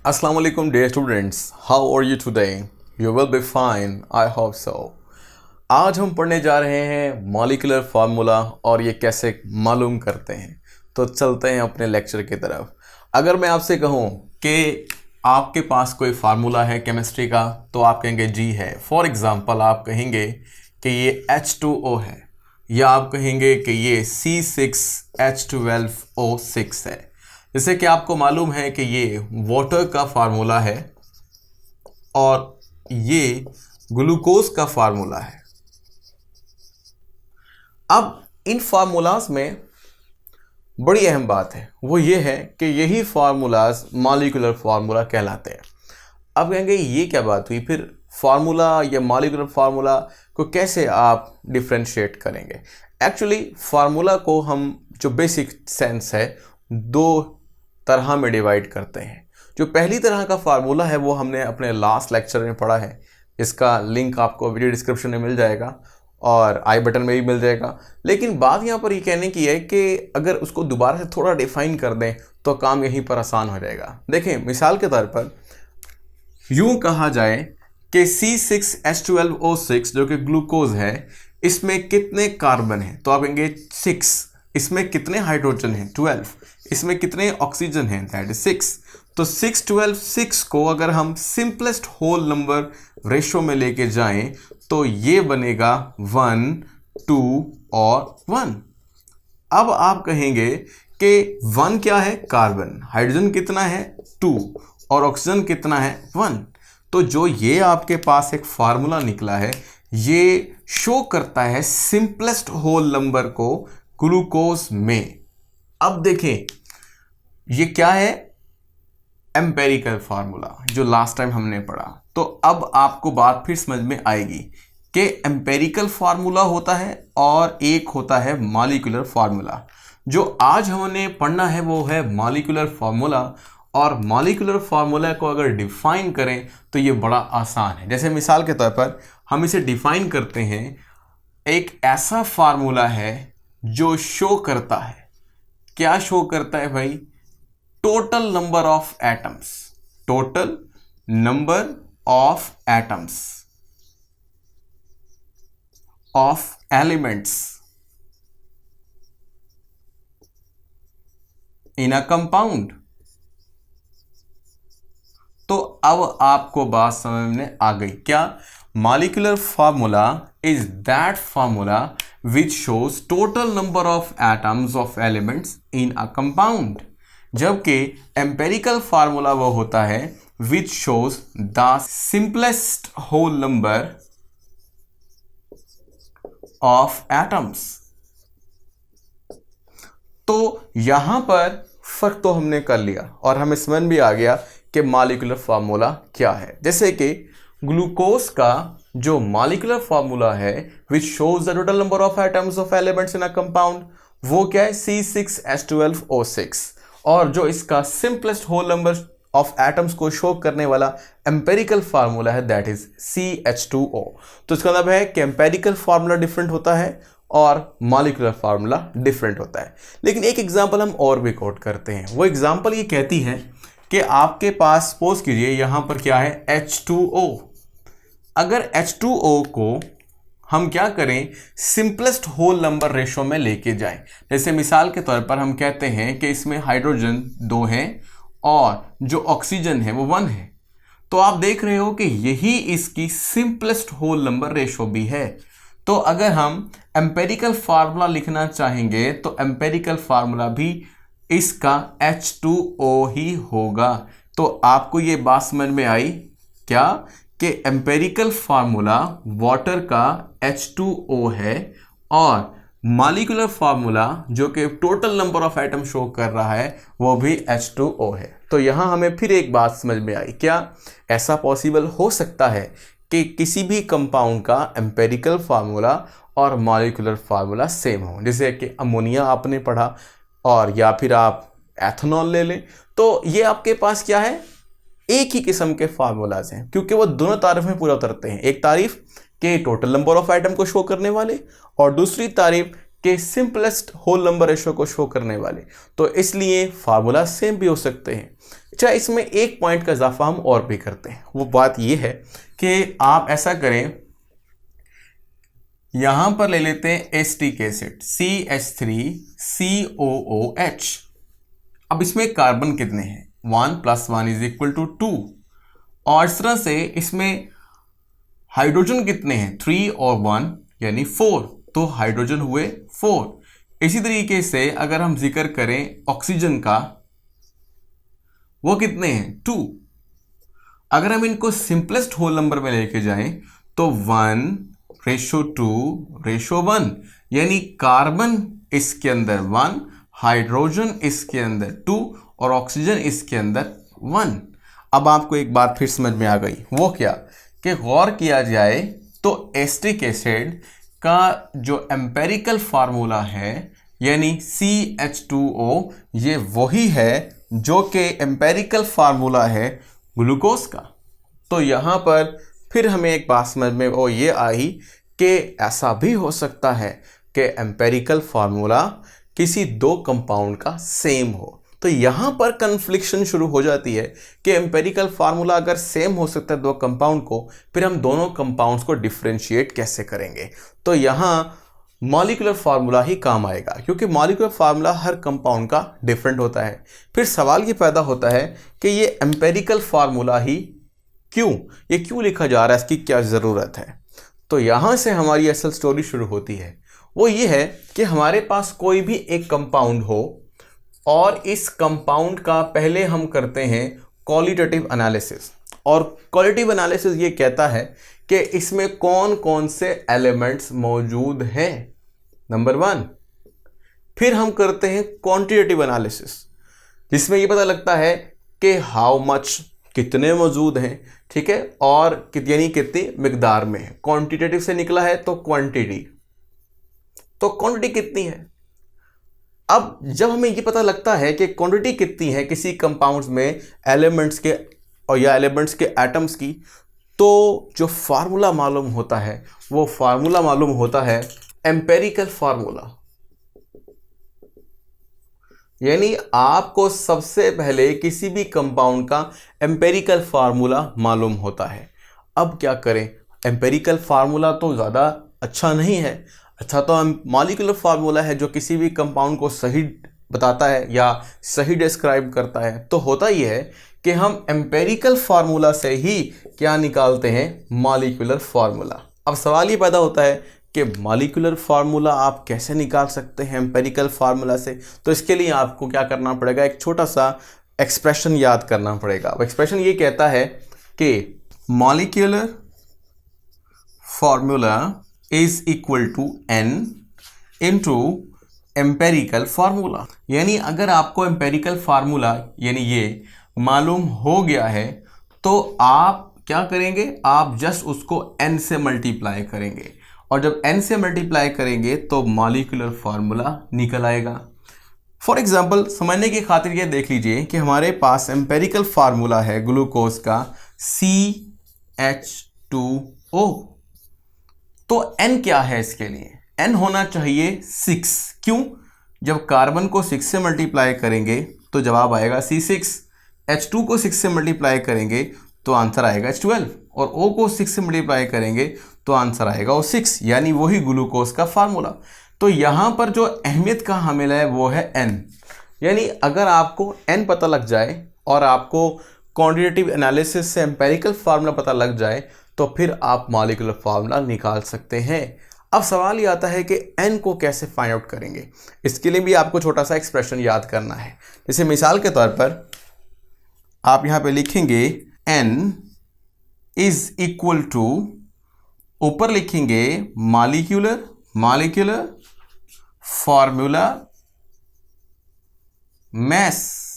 Assalamu alaikum dear students, how are you today? You will be fine, I hope so. आज हम पढ़ने जा रहे हैं मॉलिक्यूलर फार्मूला और ये कैसे मालूम करते हैं। तो चलते हैं अपने लेक्चर की तरफ। अगर मैं आपसे कहूँ कि आपके पास कोई फार्मूला है केमिस्ट्री का तो आप कहेंगे जी है। फॉर एग्ज़ाम्पल आप कहेंगे कि ये H2O है या आप कहेंगे कि ये C6H12O6 है। जैसे कि आपको मालूम है कि ये वाटर का फार्मूला है और ये ग्लूकोज का फार्मूला है। अब इन फार्मूलाज में बड़ी अहम बात है, वो ये है कि यही फार्मूलाज मॉलिक्यूलर फार्मूला कहलाते हैं। अब कहेंगे ये क्या बात हुई, फिर फार्मूला या मॉलिक्यूलर फार्मूला को कैसे आप डिफ्रेंशिएट करेंगे। एक्चुअली फार्मूला को हम जो बेसिक सेंस है दो तरह में डिवाइड करते हैं। जो पहली तरह का फार्मूला है वो हमने अपने लास्ट लेक्चर में पढ़ा है, इसका लिंक आपको वीडियो डिस्क्रिप्शन में मिल जाएगा और आई बटन में भी मिल जाएगा। लेकिन बात यहाँ पर ये कहने की है कि अगर उसको दोबारा से थोड़ा डिफाइन कर दें तो काम यहीं पर आसान हो जाएगा। देखें, मिसाल के तौर पर यूँ कहा जाए कि C6H12O6 जो कि ग्लूकोज है, इसमें कितने कार्बन हैं, तो आप कहेंगे 6। इसमें कितने हाइड्रोजन हैं, 12। इसमें कितने ऑक्सीजन हैं, दैट इज 6। तो 6 12 6 को अगर हम सिंपलेस्ट होल नंबर रेशो में लेके जाएं तो ये बनेगा 1 2 और 1। अब आप कहेंगे कि 1 क्या है, कार्बन, हाइड्रोजन कितना है 2 और ऑक्सीजन कितना है 1। तो जो ये आपके पास एक फार्मूला निकला है ये शो करता है सिंपलेस्ट होल नंबर को ग्लूकोज में। अब देखें ये क्या है, एम्पेरिकल फार्मूला जो लास्ट टाइम हमने पढ़ा। तो अब आपको बात फिर समझ में आएगी कि एम्पेरिकल फार्मूला होता है और एक होता है मॉलिक्यूलर फार्मूला। जो आज हमने पढ़ना है वो है मॉलिक्यूलर फार्मूला, और मॉलिक्यूलर फार्मूला को अगर डिफाइन करें तो ये बड़ा आसान है। जैसे मिसाल के तौर पर हम इसे डिफाइन करते हैं, एक ऐसा फार्मूला है जो शो करता है, क्या शो करता है भाई, total number of atoms, total number of atoms of elements in a compound. तो अब आपको बात समझ में आ गई, क्या molecular formula is that formula which shows total number of atoms of elements in a compound, जबकि empirical formula वो होता है which shows the simplest whole number of atoms। तो यहां पर फर्क तो हमने कर लिया और हमें समझ भी आ गया कि मॉलिक्यूलर फार्मूला क्या है। जैसे कि ग्लूकोज का जो मॉलिक्यूलर फार्मूला है which shows the total number of atoms of elements in a compound, वो क्या है, C6H12O6। और जो इसका simplest whole number of atoms को शो करने वाला एम्पेरिकल फार्मूला है दैट इज CH2O। तो इसका मतलब है कि एम्पेरिकल फार्मूला डिफरेंट होता है और मॉलिक्यूलर फार्मूला डिफरेंट होता है। लेकिन एक एग्जांपल हम और भी कोट करते हैं। वो एग्जांपल ये कहती है कि आपके पास सपोज कीजिए यहां पर क्या है, H2O। अगर H2O को हम क्या करें, सिंपलेस्ट होल नंबर रेशो में लेके जाएं। जैसे मिसाल के तौर पर हम कहते हैं कि इसमें हाइड्रोजन 2 हैं और जो ऑक्सीजन है वो 1 है। तो आप देख रहे हो कि यही इसकी सिंपलेस्ट होल नंबर रेशो भी है। तो अगर हम एम्पेरिकल फार्मूला लिखना चाहेंगे तो एम्पेरिकल फार्मूला भी इसका H2O ही होगा। तो आपको ये बात समझ में आई क्या, कि एम्पेरिकल फार्मूला वाटर का H2O है और मॉलिक्यूलर फार्मूला जो कि total number of atom show कर रहा है वो भी H2O है। तो यहाँ हमें फिर एक बात समझ में आई, क्या ऐसा पॉसिबल हो सकता है कि किसी भी कंपाउंड का एम्पेरिकल फार्मूला और मॉलिक्यूलर फार्मूला सेम हो। जैसे कि अमोनिया आपने पढ़ा और या फिर आप एथेनॉल ले लें, तो ये आपके पास क्या है, एक ही किस्म के फार्मूलाज हैं, क्योंकि वो दोनों तारीफ में पूरा उतरते हैं। एक तारीफ के टोटल नंबर ऑफ आइटम को शो करने वाले और दूसरी तारीफ कि सिंपलेस्ट होल नंबर रेशो को शो करने वाले, तो इसलिए फार्मूला सेम भी हो सकते हैं। अच्छा, इसमें एक पॉइंट का इजाफा हम और भी करते हैं। वो बात ये है कि आप ऐसा करें, यहां पर ले लेते हैं एसिटिक एसिड CH3COOH। अब इसमें कार्बन कितने हैं? 1 + 1 = 2। और इस तरह से इसमें हाइड्रोजन कितने हैं? 3 और 1 यानी 4, तो हाइड्रोजन हुए 4। इसी तरीके से अगर हम जिक्र करें ऑक्सीजन का, वो कितने हैं? 2। अगर हम इनको सिंपलेस्ट होल नंबर में लेके जाएं तो 1:2:1, यानी कार्बन इसके अंदर 1, हाइड्रोजन इसके अंदर 2 और ऑक्सीजन इसके अंदर 1। अब आपको एक बात फिर समझ में आ गई, वो क्या कि गौर किया जाए तो एसिटिक एसिड का जो एम्पेरिकल फार्मूला है यानी CH2O, ये वही है जो कि एम्पेरिकल फार्मूला है ग्लूकोज का। तो यहाँ पर फिर हमें एक बात समझ में वो ये आई कि ऐसा भी हो सकता है कि एम्पेरिकल फार्मूला किसी दो कंपाउंड का सेम हो। तो यहाँ पर कन्फ्लिक्शन शुरू हो जाती है कि एम्पेरिकल फार्मूला अगर सेम हो सकता है दो कंपाउंड को, फिर हम दोनों कंपाउंड्स को डिफरेंशिएट कैसे करेंगे? तो यहाँ मॉलिक्यूलर फार्मूला ही काम आएगा, क्योंकि मॉलिक्यूलर फार्मूला हर कंपाउंड का डिफरेंट होता है। फिर सवाल ये पैदा होता है कि ये एम्पेरिकल फार्मूला ही क्यों लिखा जा रहा है, इसकी क्या ज़रूरत है? तो यहाँ से हमारी असल स्टोरी शुरू होती है। वो ये है कि हमारे पास कोई भी एक कंपाउंड हो और इस कंपाउंड का पहले हम करते हैं क्वालिटेटिव एनालिसिस, और क्वालिटेटिव एनालिसिस ये कहता है कि इसमें कौन कौन से एलिमेंट्स मौजूद हैं, नंबर 1। फिर हम करते हैं क्वांटिटेटिव एनालिसिस, जिसमें ये पता लगता है कि हाउ मच, कितने मौजूद हैं, ठीक है, और यानी कितनी मिकदार में है। क्वांटिटेटिव से निकला है तो क्वांटिटी, तो क्वांटिटी कितनी है। अब जब हमें ये पता लगता है कि क्वांटिटी कितनी है किसी कंपाउंड्स में एलिमेंट्स के और या एलिमेंट्स के एटम्स की, तो जो फार्मूला मालूम होता है वो फार्मूला मालूम होता है एम्पेरिकल फार्मूला। यानी आपको सबसे पहले किसी भी कंपाउंड का एम्पेरिकल फार्मूला मालूम होता है। अब क्या करें, एम्पेरिकल फार्मूला तो ज़्यादा अच्छा नहीं है, अच्छा तो हम मॉलिक्यूलर फार्मूला है जो किसी भी कंपाउंड को सही बताता है या सही डिस्क्राइब करता है। तो होता ही है कि हम एम्पेरिकल फार्मूला से ही क्या निकालते हैं, मॉलिक्यूलर फार्मूला। अब सवाल ये पैदा होता है कि मॉलिक्यूलर फार्मूला आप कैसे निकाल सकते हैं एम्पेरिकल फार्मूला से? तो इसके लिए आपको क्या करना पड़ेगा, एक छोटा सा एक्सप्रेशन याद करना पड़ेगा। अब एक्सप्रेशन ये कहता है कि molecular formula is equal to n into empirical formula. यानी अगर आपको एम्पेरिकल फार्मूला यानी ये मालूम हो गया है तो आप क्या करेंगे, आप जस्ट उसको n से मल्टीप्लाई करेंगे, और जब n से मल्टीप्लाई करेंगे तो मॉलिक्यूलर फार्मूला निकल आएगा। फॉर एग्जाम्पल समझने की खातिर ये देख लीजिए कि हमारे पास एम्पेरिकल फार्मूला है ग्लूकोज का CH2O। तो n क्या है इसके लिए? n होना चाहिए 6। क्यों? जब कार्बन को 6 से मल्टीप्लाई करेंगे तो जवाब आएगा C6, H2 को 6 से मल्टीप्लाई करेंगे तो आंसर आएगा H12, और O को 6 से मल्टीप्लाई करेंगे तो आंसर आएगा O6, यानी वही ग्लूकोज का फार्मूला। तो यहाँ पर जो अहमियत का हामिल है वो है n। यानी अगर आपको n पता लग जाए और आपको क्वांटिटेटिव एनालिसिस से एम्पेरिकल फार्मूला पता लग जाए तो फिर आप मॉलिक्यूलर फार्मूला निकाल सकते हैं। अब सवाल ये आता है कि n को कैसे फाइंड आउट करेंगे। इसके लिए भी आपको छोटा सा एक्सप्रेशन याद करना है। जैसे मिसाल के तौर पर आप यहाँ पे लिखेंगे n इज इक्वल टू, ऊपर लिखेंगे मॉलिक्यूलर फार्मूला मैस।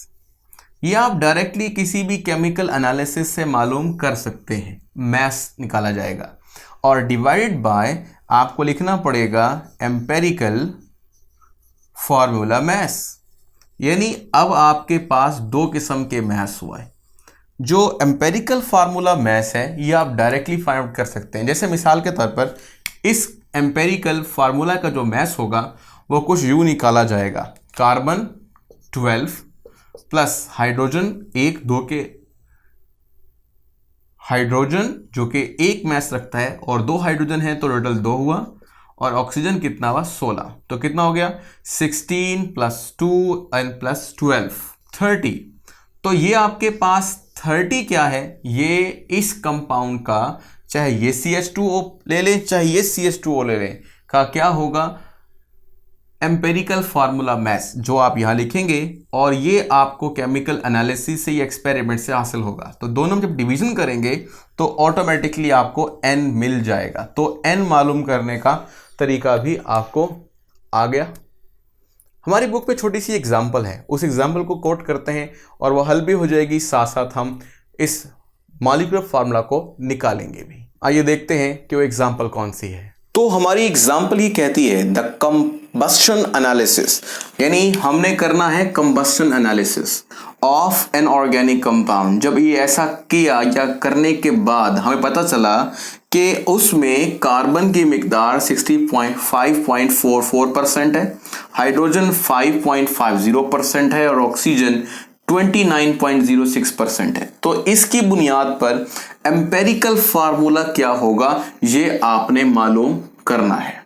ये आप डायरेक्टली किसी भी केमिकल एनालिसिस से मालूम कर सकते हैं, मैस निकाला जाएगा, और डिवाइडेड बाय आपको लिखना पड़ेगा एम्पेरिकल फार्मूला मैस। यानी अब आपके पास दो किस्म के मैस हुआ है। जो एम्पेरिकल फार्मूला मैस है ये आप डायरेक्टली फाइंड आउट कर सकते हैं। जैसे मिसाल के तौर पर इस एम्पेरिकल फार्मूला का जो मैस होगा वो कुछ यूं निकाला जाएगा, कार्बन 12 प्लस हाइड्रोजन 1 2 के हाइड्रोजन जो कि 1 मास रखता है और 2 हाइड्रोजन है तो टोटल 2 हुआ, और ऑक्सीजन कितना हुआ 16, तो कितना हो गया 16 प्लस 2 एंड प्लस 12 30। तो ये आपके पास 30 क्या है, ये इस कंपाउंड का, चाहे ये CH2O ले लें चाहे ये CH2O ले लें, का क्या होगा एम्पेरिकल फार्मूला मैस, जो आप यहां लिखेंगे और ये आपको केमिकल एनालिसिस से या एक्सपेरिमेंट से हासिल होगा। तो दोनों में जब डिवीजन करेंगे तो ऑटोमेटिकली आपको n मिल जाएगा। तो n मालूम करने का तरीका भी आपको आ गया। हमारी बुक पे छोटी सी एग्जाम्पल है, उस एग्जाम्पल को कोट करते हैं और वो हल भी हो जाएगी, साथ साथ हम इस मॉलिक्यूलर फार्मूला को निकालेंगे भी। आइए देखते हैं कि वो एग्जाम्पल कौन सी है। तो हमारी एग्जाम्पल ये कहती है द कंबस्शन एनालिसिस, यानी हमने करना है combustion analysis of an organic compound. जब ये ऐसा किया या करने के बाद हमें पता चला कि उसमें कार्बन की मिकदार 60.544% है, हाइड्रोजन 5.50% है और ऑक्सीजन 29.06% है। तो इसकी बुनियाद पर एम्पेरिकल फार्मूला क्या होगा ये आपने मालूम करना है।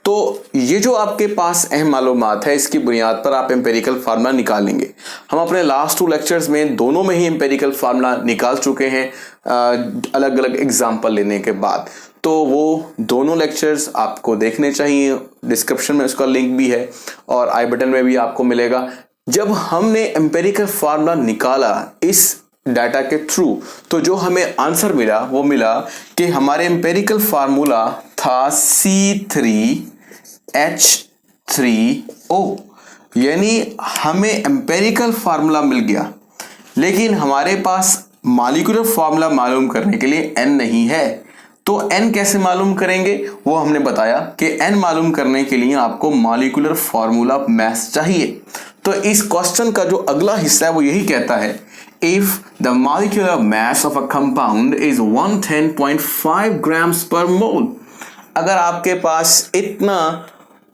तो ये जो आपके पास अहम मालूमात है, इसकी बुनियाद पर आप एम्पेरिकल फार्मूला निकालेंगे। हम अपने लास्ट 2 लेक्चर्स में दोनों में ही एम्पेरिकल फार्मूला निकाल चुके हैं अलग अलग एग्जाम्पल लेने के बाद। तो वो दोनों लेक्चर्स आपको देखने चाहिए, डिस्क्रिप्शन में उसका लिंक भी है और आई बटन में भी आपको मिलेगा। जब हमने एम्पेरिकल फार्मूला निकाला इस डाटा के थ्रू, तो जो हमें आंसर मिला वो मिला कि हमारे एम्पेरिकल फार्मूला था C3H3O, यानी हमें एम्पेरिकल फार्मूला मिल गया, लेकिन हमारे पास मॉलिक्यूलर फार्मूला मालूम करने के लिए n नहीं है। तो n कैसे मालूम करेंगे वो हमने बताया कि n मालूम करने के लिए आपको मॉलिक्यूलर फार्मूला मैथ चाहिए। तो इस क्वेश्चन का जो अगला हिस्सा है वो यही कहता है, if the molecular mass of a compound is 110.5 grams पर मोल। अगर आपके पास इतना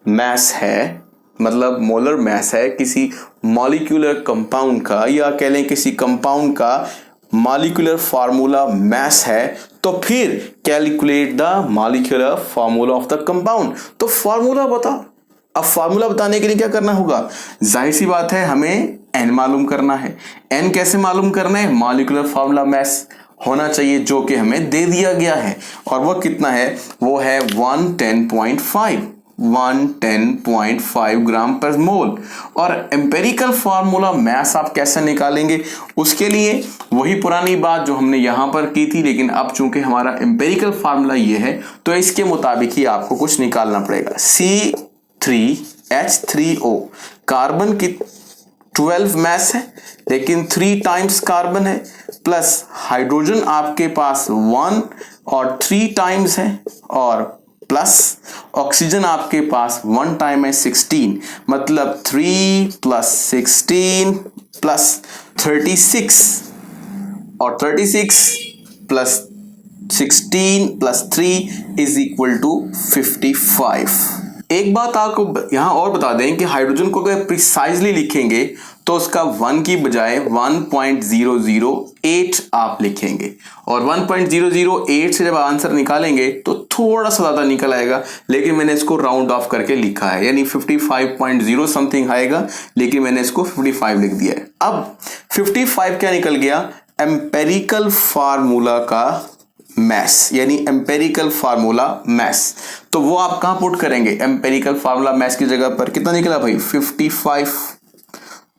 मास है, मतलब मोलर मास है किसी मॉलिक्यूलर कंपाउंड का, या कह लें किसी कंपाउंड का मॉलिक्यूलर फार्मूला मास है, तो फिर calculate the molecular formula of the compound. तो फार्मूला बता। अब फार्मूला बताने के लिए क्या करना होगा, जाहिर सी बात है हमें n मालूम करना है। n कैसे मालूम करना है, मॉलिक्यूलर फार्मूला मास होना चाहिए जो कि हमें दे दिया गया है, और वो कितना है, वो है 110.5 ग्राम पर मोल। और एम्पेरिकल फार्मूला मास आप कैसे निकालेंगे, उसके लिए वही पुरानी बात जो हमने यहां पर की थी, लेकिन अब चूंकि हमारा एम्पेरिकल फार्मूला ये है तो इसके मुताबिक ही आपको कुछ निकालना पड़ेगा। C3H3O, कार्बन की 12 मास है लेकिन 3 टाइम्स कार्बन है, प्लस हाइड्रोजन आपके पास 1 और 3 टाइम्स है, और प्लस ऑक्सीजन आपके पास 1 टाइम है 16, मतलब 3 प्लस 16 प्लस 36, और 36 plus 16 plus 3 is equal to 55। एक बात आपको यहां और बता दें कि हाइड्रोजन को अगर प्रिसाइजली लिखेंगे तो उसका 1 की बजाय 1.008 आप लिखेंगे, और 1.008 से जब आंसर निकालेंगे तो थोड़ा सा ज्यादा निकल आएगा, लेकिन मैंने इसको राउंड ऑफ करके लिखा है, यानी 55.0 समथिंग आएगा, लेकिन मैंने इसको 55 लिख दिया है। अब 55 क्या निकल गया, एम्पेरिकल फार्मूला का मैस, यानी एम्पेरिकल फार्मूला मैस। तो वो आप कहां पुट करेंगे, एम्पेरिकल फार्मूला मैस की जगह पर कितना निकला भाई 55।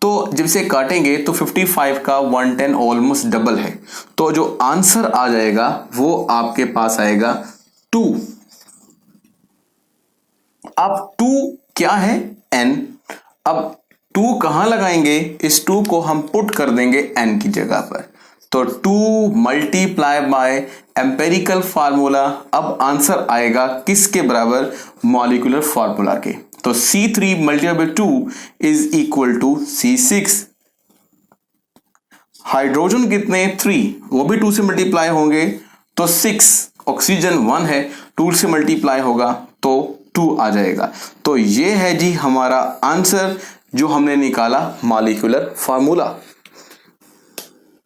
तो जब इसे काटेंगे तो 55 का 110 ऑलमोस्ट डबल है, तो जो आंसर आ जाएगा वो आपके पास आएगा 2। अब 2 क्या है, n। अब 2 कहां लगाएंगे, इस 2 को हम पुट कर देंगे n की जगह पर, तो 2 मल्टीप्लाई बाय एम्पेरिकल फार्मूला। अब आंसर आएगा किसके बराबर, मॉलिक्यूलर फार्मूला के। तो C3 multiply by 2 is equal to C6। Hydrogen कितने 3, वो भी 2 से मल्टीप्लाई होंगे तो 6, ऑक्सीजन 1 है 2 से मल्टीप्लाई होगा तो 2 आ जाएगा। तो ये है जी हमारा आंसर जो हमने निकाला मॉलिक्यूलर फार्मूला।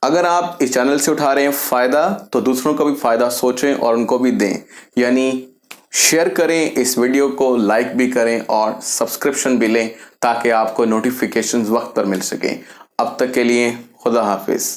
अगर आप इस चैनल से उठा रहे हैं फायदा तो दूसरों को भी फायदा सोचें और उनको भी दें, यानी शेयर करें इस वीडियो को, लाइक भी करें और सब्सक्रिप्शन भी लें ताकि आपको नोटिफिकेशंस वक्त पर मिल सकें। अब तक के लिए खुदा हाफिज।